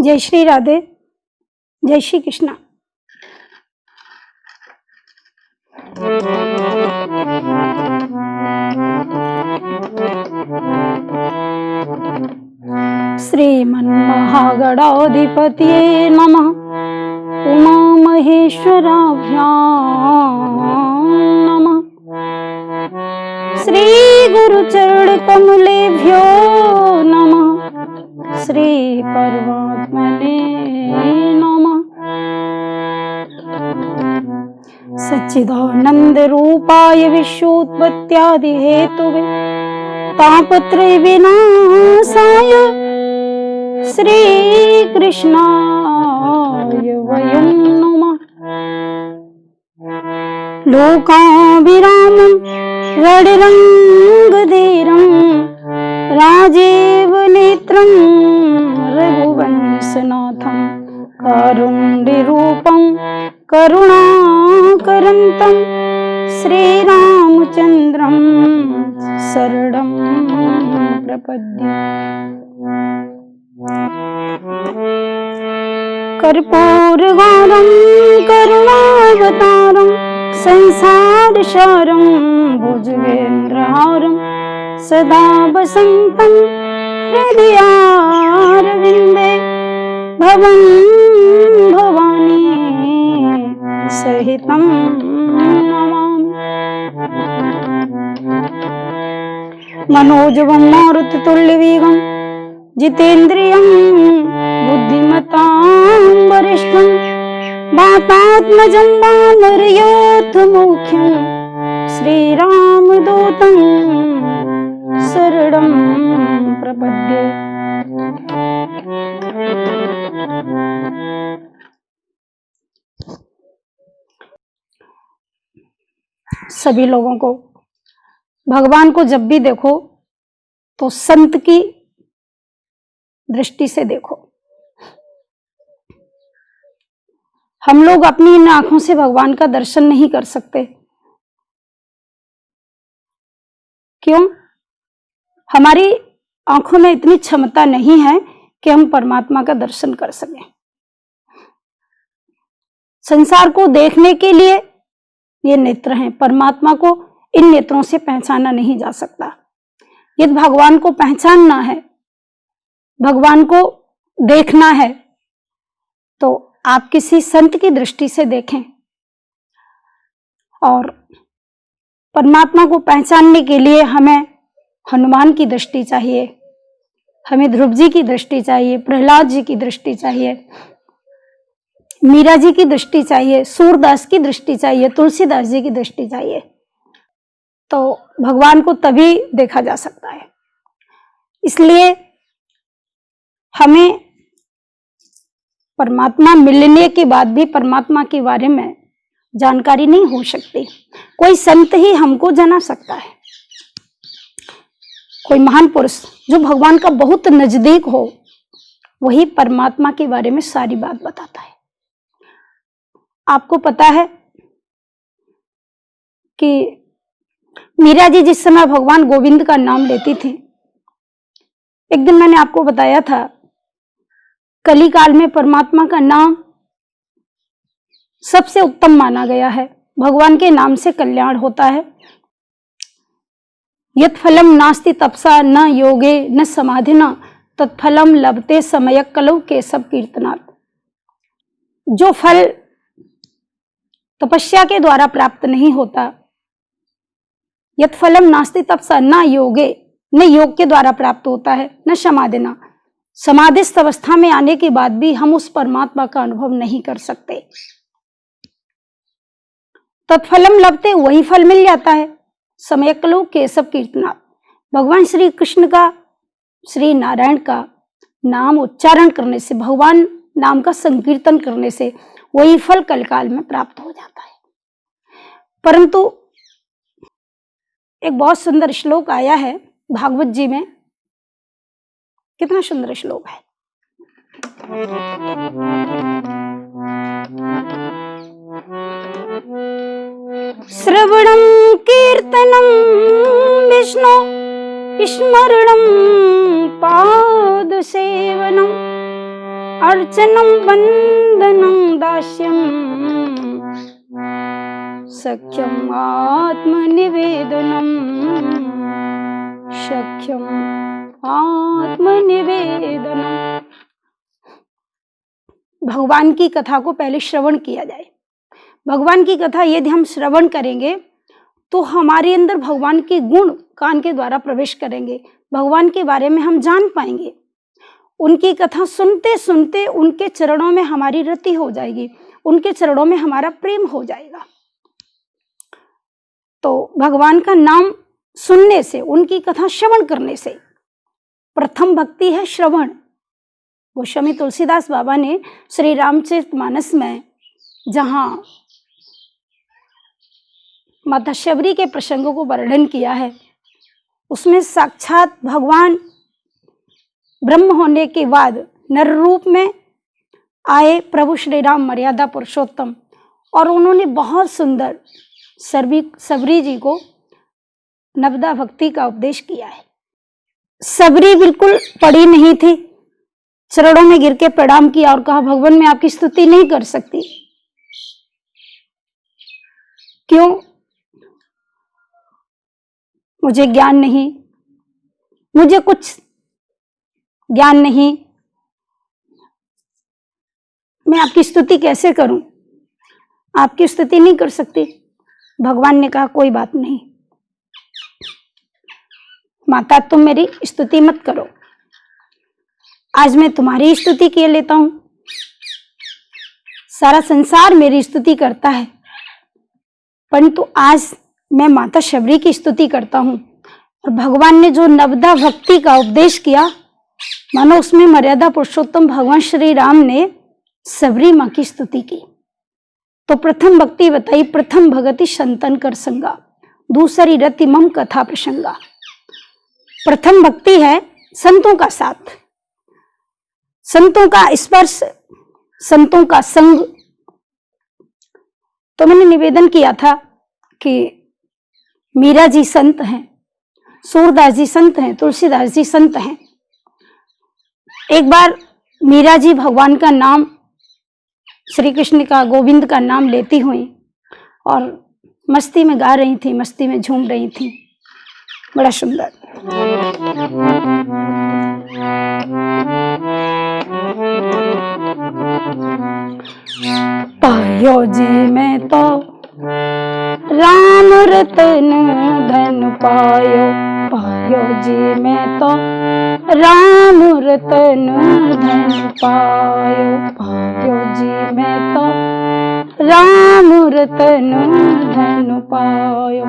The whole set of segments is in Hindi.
जय श्री राधे, जय श्री कृष्णा। श्रीमन्महागणाधिपतये नमः। उमा महेश्वराभ्यां नमः। श्री गुरुचरणकमलेभ्यो नमः। श्री परमात्मने नमः। सच्चिदानंद रूपाय विश्वोत्पत्त्यादि हेतुवे तापत्रय विनाशाय श्री कृष्णाय वयं नमः। लोकाभिरामं रणरंगधीरं राजीव नेत्रं रघुवंशनाथं कारुण्यरूपं करुणाकरन्तं श्रीरामचन्द्रं शरणं प्रपद्ये। कर्पूरगौरं करुणावतारं संसारसारं भुजगेन्द्रहारं सदा वसन्तं हृदयारविन्दे भवं भवानी सहितं नमामि। मनोजवं मारुततुल्यवेगं जितेन्द्रियं बुद्धिमतां वरिष्ठं वातात्मजं वानरयूथमुख्यं श्रीरामदूतं शरणं प्रपद्ये। सभी लोगों को भगवान को जब भी देखो तो संत की दृष्टि से देखो। हम लोग अपनी इन आंखों से भगवान का दर्शन नहीं कर सकते। क्यों? हमारी आंखों में इतनी क्षमता नहीं है कि हम परमात्मा का दर्शन कर सकें। संसार को देखने के लिए ये नेत्र हैं, परमात्मा को इन नेत्रों से पहचाना नहीं जा सकता। यदि भगवान को पहचानना है, भगवान को देखना है, तो आप किसी संत की दृष्टि से देखें। और परमात्मा को पहचानने के लिए हमें हनुमान की दृष्टि चाहिए, हमें ध्रुव जी की दृष्टि चाहिए, प्रहलाद जी की दृष्टि चाहिए, मीरा जी की दृष्टि चाहिए, सूरदास की दृष्टि चाहिए, तुलसीदास जी की दृष्टि चाहिए। तो भगवान को तभी देखा जा सकता है। इसलिए हमें परमात्मा मिलने के बाद भी परमात्मा के बारे में जानकारी नहीं हो सकती। कोई संत ही हमको जाना सकता है, कोई महान पुरुष जो भगवान का बहुत नजदीक हो, वही परमात्मा के बारे में सारी बात बताता है। आपको पता है कि मीरा जी जिस समय भगवान गोविंद का नाम लेती थी, एक दिन मैंने आपको बताया था, कली काल में परमात्मा का नाम सबसे उत्तम माना गया है। भगवान के नाम से कल्याण होता है। यत् फलम नास्ति तपसा न योगे न समाधिना तत्फलम लभते समयक कलौ केशव कीर्तनात्। जो फल तपस्या के द्वारा प्राप्त नहीं होता, यत् फलम नास्ति तपसा न योगे, न योग के द्वारा प्राप्त होता है, न समाधिना, समाधिस्थ अवस्था में आने के बाद भी हम उस परमात्मा का अनुभव नहीं कर सकते। तत्फलम लभते, वही फल मिल जाता है, समयकलो केशव कीर्तनात्। भगवान श्री कृष्ण का, श्री नारायण का नाम उच्चारण करने से, भगवान नाम का संकीर्तन करने से वही फल कलकाल में प्राप्त हो जाता है। परंतु एक बहुत सुंदर श्लोक आया है भागवत जी में। कितना सुंदर श्लोक है। श्रवणं कीर्तनं विष्णु स्मरणं पादसेवनं अर्चनं वन्दनं दास्यं सख्यम् आत्मनिवेदनम् सख्यम् आत्मनिवेदनम्। भगवान की कथा को पहले श्रवण किया जाए। भगवान की कथा यदि हम श्रवण करेंगे तो हमारे अंदर भगवान के गुण कान के द्वारा प्रवेश करेंगे, भगवान के बारे में हम जान पाएंगे। उनकी कथा सुनते सुनते उनके चरणों में हमारी रति हो जाएगी, उनके चरणों में हमारा प्रेम हो जाएगा। तो भगवान का नाम सुनने से, उनकी कथा श्रवण करने से प्रथम भक्ति है श्रवण। गोस्वामी तुलसीदास बाबा ने श्री रामचरितमानस में जहां माता शबरी के प्रसंगों को वर्णन किया है, उसमें साक्षात भगवान ब्रह्म होने के बाद नर रूप में आए प्रभु श्री राम मर्यादा पुरुषोत्तम, और उन्होंने बहुत सुंदर सबरी जी को नवदा भक्ति का उपदेश किया है। सबरी बिल्कुल पड़ी नहीं थी, चरणों में गिर के प्रणाम किया और कहा, भगवान मैं आपकी स्तुति नहीं कर सकती। क्यों? मुझे ज्ञान नहीं, मुझे कुछ ज्ञान नहीं, मैं आपकी स्तुति कैसे करूं? आपकी स्तुति नहीं कर सकती। भगवान ने कहा, कोई बात नहीं माता, तुम मेरी स्तुति मत करो, आज मैं तुम्हारी स्तुति किए लेता हूं। सारा संसार मेरी स्तुति करता है, परंतु आज मैं माता शबरी की स्तुति करता हूं। और भगवान ने जो नवदा भक्ति का उपदेश किया, मानो उसमें मर्यादा पुरुषोत्तम भगवान श्री राम ने सबरी मां की स्तुति की। तो प्रथम भक्ति बताई, प्रथम भगति संतन कर संगा, दूसरी रति मम कथा प्रसंगा। प्रथम भक्ति है संतों का साथ, संतों का स्पर्श, संतों का संग। तो मैंने निवेदन किया था कि मीरा जी संत हैं, सूरदास जी संत हैं, तुलसीदास जी संत हैं। एक बार मीरा जी भगवान का नाम, श्री कृष्ण का, गोविंद का नाम लेती हुई और मस्ती में गा रही थी, मस्ती में झूम रही थी। बड़ा सुंदर। पायो जी मैं तो राम रतन धन पायो, पायो जी मैं तो राम रतन धन पायो, पायो जी मैं तो राम रतन धन पायो।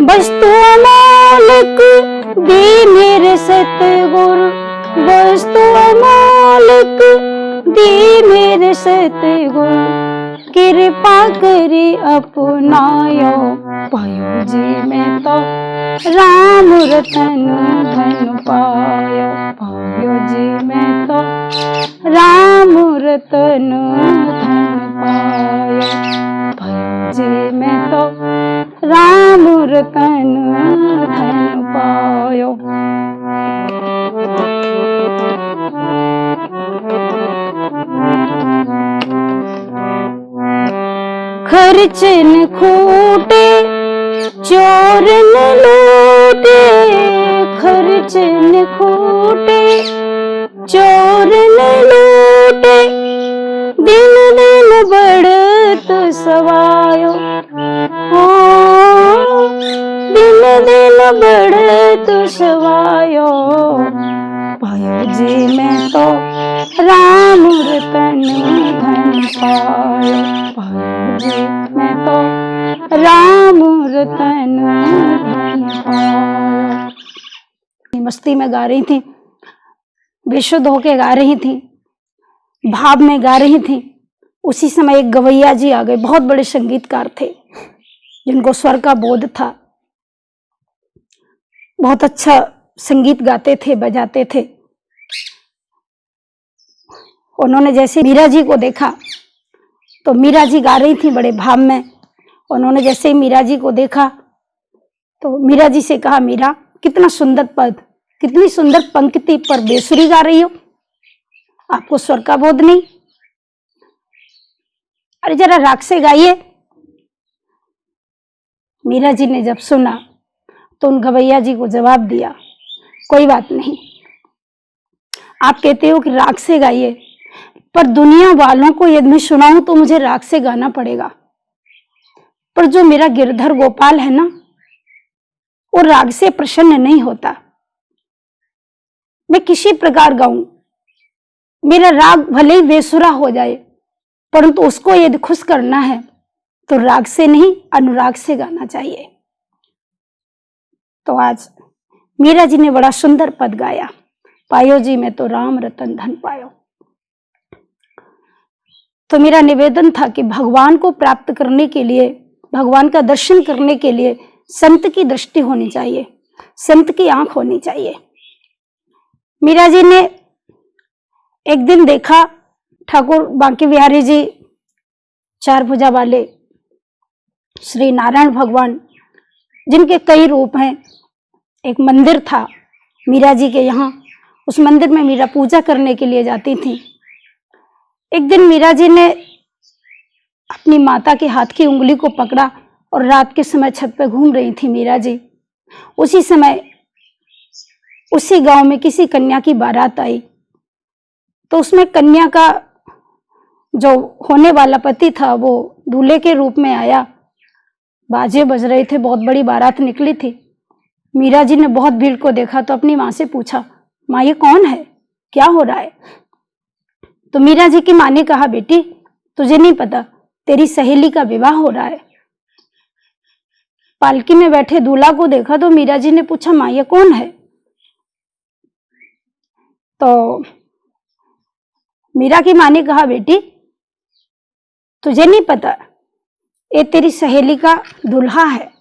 वस्तु मालिक दी मेरे सतगुरु, वस्तु मालिक दी मेरे सतगुरु, कृपा करी अपनायो, पायो जी मैं तो राम रतन धन पायो, पायो जी मैं तो राम रतन धन पायो, पायो जी मैं तो राम रतन धन पायो। खर्च न खूटे चोर न लूटे, खर्च न खूटे चोर न लूटे, दिन दिन बढ़त सवायो, दिन दिन बढ़त सवायो, पायो जी मैं तो राम रतन धन पायो, पायो जी मैं तो राम रतन धन पायो। मस्ती में गा रही थी, बेशुद्ध होके गा रही थी, भाव में गा रही थी। उसी समय एक गवैया जी आ गए, बहुत बड़े संगीतकार थे जिनको स्वर का बोध था, बहुत अच्छा संगीत गाते थे, बजाते थे। उन्होंने जैसे मीरा जी को देखा, तो मीरा जी गा रही थी बड़े भाव में, उन्होंने जैसे ही मीरा जी को देखा तो मीरा जी से कहा, मीरा कितना सुंदर पद, कितनी सुंदर पंक्ति पर बेसुरी गा रही हो, आपको स्वर का बोध नहीं? अरे जरा राग से गाइए। मीरा जी ने जब सुना तो उन गवैया जी को जवाब दिया, कोई बात नहीं, आप कहते हो कि राग से गाइए, पर दुनिया वालों को यदि मैं सुनाऊं तो मुझे राग से गाना पड़ेगा, पर जो मेरा गिरधर गोपाल है ना, वो राग से प्रसन्न नहीं होता। मैं किसी प्रकार गाऊं, मेरा राग भले ही बेसुरा हो जाए, परंतु उसको यदि खुश करना है तो राग से नहीं, अनुराग से गाना चाहिए। तो आज मीरा जी ने बड़ा सुंदर पद गाया, पायो जी मैं तो राम रतन धन पायो। तो मेरा निवेदन था कि भगवान को प्राप्त करने के लिए, भगवान का दर्शन करने के लिए संत की दृष्टि होनी चाहिए, संत की आंख होनी चाहिए। मीरा जी ने एक दिन देखा ठाकुर बांके बिहारी जी, चार भुजा वाले श्री नारायण भगवान, जिनके कई रूप हैं, एक मंदिर था मीरा जी के यहाँ, उस मंदिर में मीरा पूजा करने के लिए जाती थी। एक दिन मीरा जी ने अपनी माता के हाथ की उंगली को पकड़ा और रात के समय छत पे घूम रही थी मीरा जी। उसी समय उसी गांव में किसी कन्या की बारात आई, तो उसमें कन्या का जो होने वाला पति था वो दूल्हे के रूप में आया, बाजे बज रहे थे, बहुत बड़ी बारात निकली थी। मीरा जी ने बहुत भीड़ को देखा तो अपनी माँ से पूछा, माँ ये कौन है, क्या हो रहा है? तो मीरा जी की माँ ने कहा, बेटी तुझे नहीं पता, तेरी सहेली का विवाह हो रहा है। पालकी में बैठे दूल्हा को देखा तो मीरा जी ने पूछा, माँ ये कौन है? तो मीरा की माँ ने कहा, बेटी तुझे नहीं पता, ये तेरी सहेली का दूल्हा है,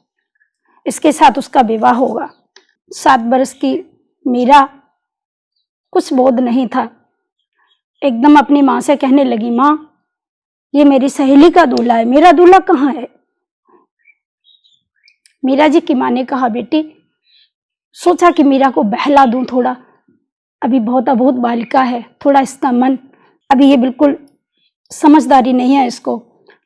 इसके साथ उसका विवाह होगा। 7 वर्ष की मीरा, कुछ बोध नहीं था, एकदम अपनी माँ से कहने लगी, माँ ये मेरी सहेली का दूल्हा है, मेरा दूल्हा कहाँ है? मीरा जी की माँ ने कहा, बेटी सोचा कि मीरा को बहला दूं थोड़ा, अभी बहुत अबोध बालिका है, थोड़ा इसका मन अभी ये बिल्कुल समझदारी नहीं है इसको,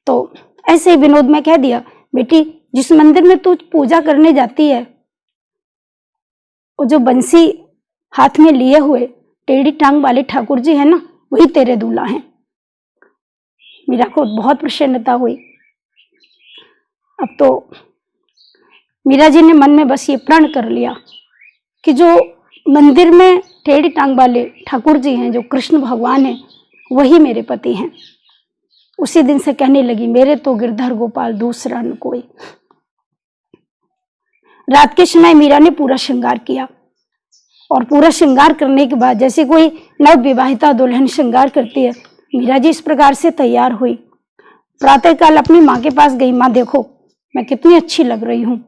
तो ऐसे ही विनोद में कह दिया, बेटी जिस मंदिर में तू पूजा करने जाती है, वो जो बंसी हाथ में लिए हुए टेढ़ी टांग वाले ठाकुर जी है ना, वही तेरे दूल्हा हैं। मीरा को बहुत प्रसन्नता हुई। अब तो मीरा जी ने मन में बस ये प्रण कर लिया कि जो मंदिर में टेढ़ी टांग वाले ठाकुर जी हैं, जो कृष्ण भगवान हैं, वही मेरे पति हैं। उसी दिन से कहने लगी, मेरे तो गिरधर गोपाल दूसरा न कोई। रात के समय मीरा ने पूरा श्रृंगार किया, और पूरा श्रृंगार करने के बाद जैसे कोई नव विवाहिता दुल्हन श्रृंगार करती है, मीरा जी इस प्रकार से तैयार हुई। प्रातःकाल अपनी माँ के पास गई, माँ देखो मैं कितनी अच्छी लग रही हूँ।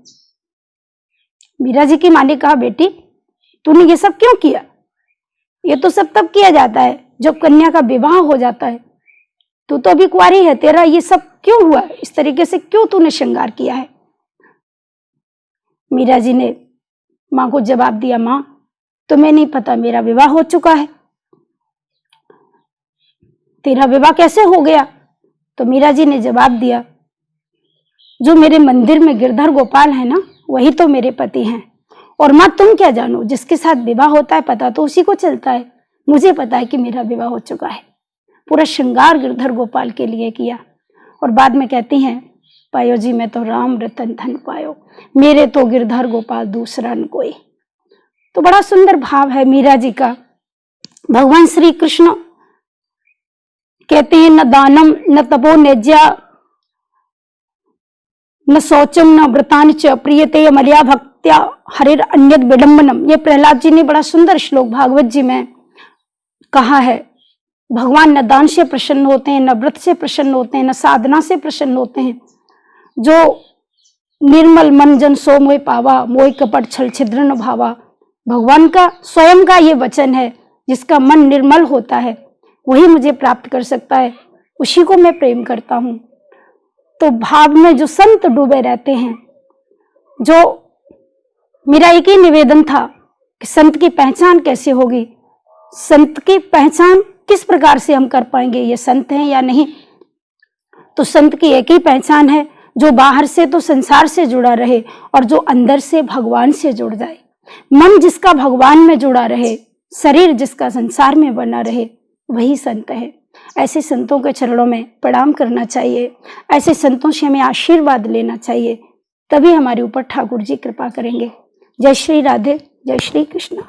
मीरा जी की माँ ने कहा, बेटी तूने ये सब क्यों किया? ये तो सब तब किया जाता है जब कन्या का विवाह हो जाता है, तू तो अभी कुंवारी है, तेरा ये सब क्यों हुआ? इस तरीके से क्यों तूने श्रृंगार किया है? मीरा जी ने माँ को जवाब दिया, माँ तुम्हें नहीं पता मेरा विवाह हो चुका है। तेरा विवाह कैसे हो गया? तो मीरा जी ने जवाब दिया, जो मेरे मंदिर में गिरधर गोपाल है ना, वही तो मेरे पति हैं। और माँ तुम क्या जानो, जिसके साथ विवाह होता है पता तो उसी को चलता है। मुझे पता है कि मेरा विवाह हो चुका है। पूरा श्रृंगार गिरधर गोपाल के लिए किया। और बाद में कहती हैं, पायो जी मैं तो राम रतन धन पायो, मेरे तो गिरधर गोपाल दूसरा न कोई। तो बड़ा सुंदर भाव है मीरा जी का। भगवान श्री कृष्ण कहते हैं, न दानम न तपो नेज्या न शौचम न व्रतानि च प्रियते मलया भक्त्या हरिर अन्यद विडंबनम। ये प्रहलाद जी ने बड़ा सुंदर श्लोक भागवत जी में कहा है। भगवान न दान से प्रसन्न होते हैं, न व्रत से प्रसन्न होते हैं, न साधना से प्रसन्न होते हैं। जो निर्मल मन जन सो मोय पावा, मोय कपट छल छिद्र न भावा। भगवान का स्वयं का ये वचन है, जिसका मन निर्मल होता है वही मुझे प्राप्त कर सकता है, उसी को मैं प्रेम करता हूँ। तो भाव में जो संत डूबे रहते हैं, जो मेरा एक ही निवेदन था कि संत की पहचान कैसे होगी, संत की पहचान किस प्रकार से हम कर पाएंगे, ये संत हैं या नहीं। तो संत की एक ही पहचान है, जो बाहर से तो संसार से जुड़ा रहे और जो अंदर से भगवान से जुड़ जाए। मन जिसका भगवान में जुड़ा रहे, शरीर जिसका संसार में बना रहे, वही संत है। ऐसे संतों के चरणों में प्रणाम करना चाहिए, ऐसे संतों से हमें आशीर्वाद लेना चाहिए, तभी हमारे ऊपर ठाकुर जी कृपा करेंगे। जय श्री राधे, जय श्री कृष्ण।